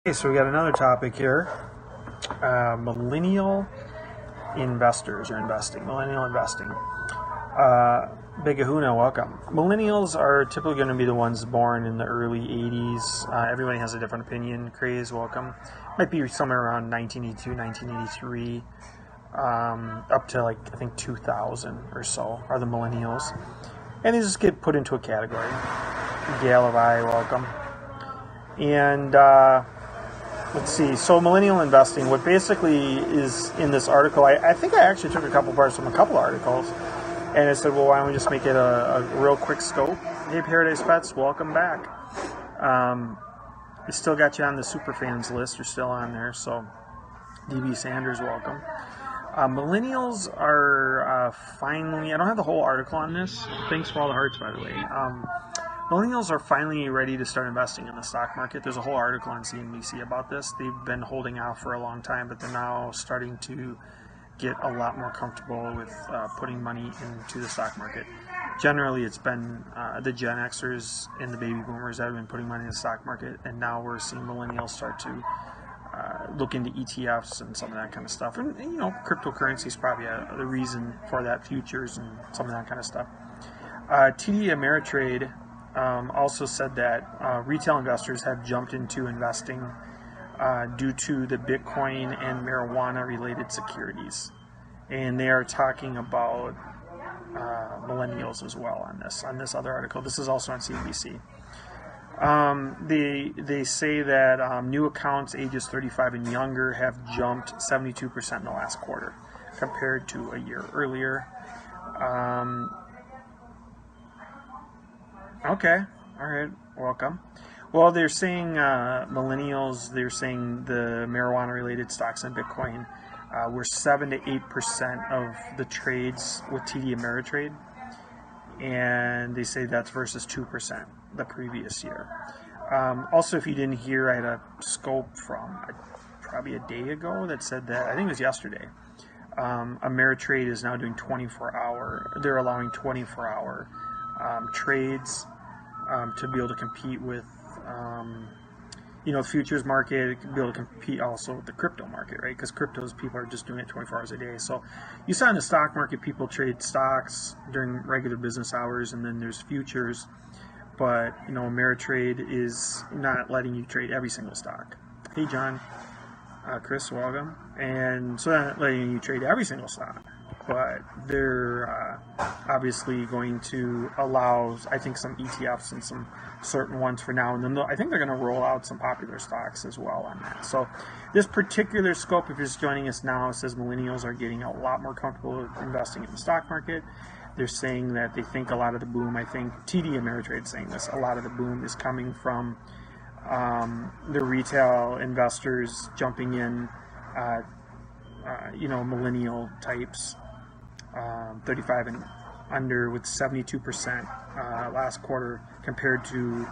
Okay, so we got another topic here. Millennial investors or investing. Millennial investing. Big Kahuna, welcome. Millennials are typically going to be the ones born in the early 80s. Everybody has a different opinion. Craze, welcome. Might be somewhere around 1982, 1983, up to like, I think 2000 or so are the millennials. And they just get put into a category. Galavi, welcome. And let's see. So millennial investing, what basically is in this article, I think I actually took a couple parts from a couple articles, and I said, well, why don't we just make it a real quick scope? Hey, Paradise Pets, welcome back. I still got you on the super fans list. You're still on there, so DB Sanders, welcome. Millennials are finally, I don't have the whole article on this. Thanks for all the hearts, by the way. Millennials are finally ready to start investing in the stock market. There's a whole article on CNBC about this. They've been holding out for a long time, but they're now starting to get a lot more comfortable with putting money into the stock market. Generally, it's been the Gen Xers and the baby boomers that have been putting money in the stock market, and now we're seeing millennials start to look into ETFs and some of that kind of stuff. And you know, cryptocurrency is probably the reason for that, futures and some of that kind of stuff. TD Ameritrade also said that retail investors have jumped into investing due to the Bitcoin and marijuana-related securities, and they are talking about millennials as well on this other article. This is also on CNBC. They say that new accounts ages 35 and younger have jumped 72% in the last quarter compared to a year earlier. Okay, all right, welcome. Well, they're saying millennials, they're saying the marijuana-related stocks and Bitcoin were 7 to 8% of the trades with TD Ameritrade, and they say that's versus 2% the previous year. Also, if you didn't hear, I had a scope from probably a day ago that said that, I think it was yesterday, Ameritrade is now doing 24-hour, they're allowing 24-hour trades to be able to compete with the futures market, be able to compete also with the crypto market, right? Because cryptos, people are just doing it 24 hours a day. So you saw in the stock market, people trade stocks during regular business hours, and then there's futures. But Ameritrade is not letting you trade every single stock. Hey, John, Chris, welcome. And so they're not letting you trade every single stock, but they're obviously going to allow, I think, some ETFs and some certain ones for now, and then I think they're going to roll out some popular stocks as well on that. So this particular scope, if you're just joining us now, it says millennials are getting a lot more comfortable with investing in the stock market. They're saying that they think a lot of the boom, I think TD Ameritrade is saying this, a lot of the boom is coming from the retail investors jumping in, millennial types, 35 and under, with 72% last quarter compared to,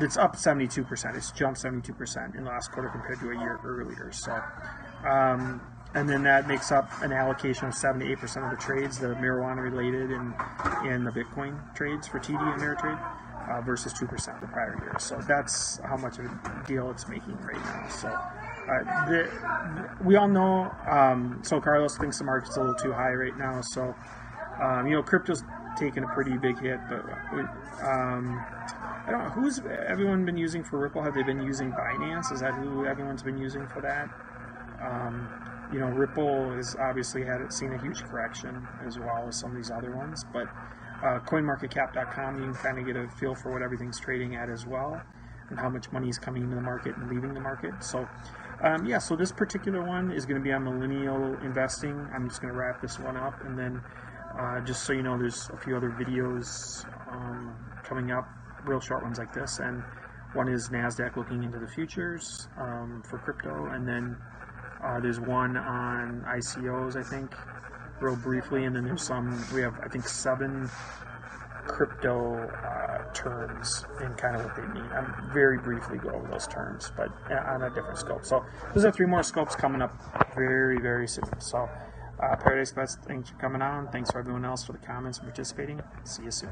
it's up 72%, it's jumped 72% in the last quarter compared to a year earlier. So and then that makes up an allocation of 7 to 8% of the trades, the marijuana related and the Bitcoin trades for TD Ameritrade versus 2% the prior year. So that's how much of a deal it's making right now. So we all know, so Carlos thinks the market's a little too high right now. So crypto's taken a pretty big hit, but I don't know, who's everyone been using for Ripple? Have they been using Binance? Is that who everyone's been using for that? Ripple has obviously seen a huge correction as well as some of these other ones, but coinmarketcap.com, you can kind of get a feel for what everything's trading at as well, and how much money is coming into the market and leaving the market. So so this particular one is going to be on millennial investing. I'm just going to wrap this one up, and then just so you know, there's a few other videos coming up, real short ones like this, and one is NASDAQ looking into the futures for crypto, and then there's one on ICOs, I think, real briefly, and then there's we have, I think, 7 crypto terms and kind of what they mean. I'm very briefly go over those terms, but on a different scope. So those are 3 more scopes coming up very, very soon. So Paradise Pets, thanks for coming on. Thanks for everyone else for the comments and participating. See you soon.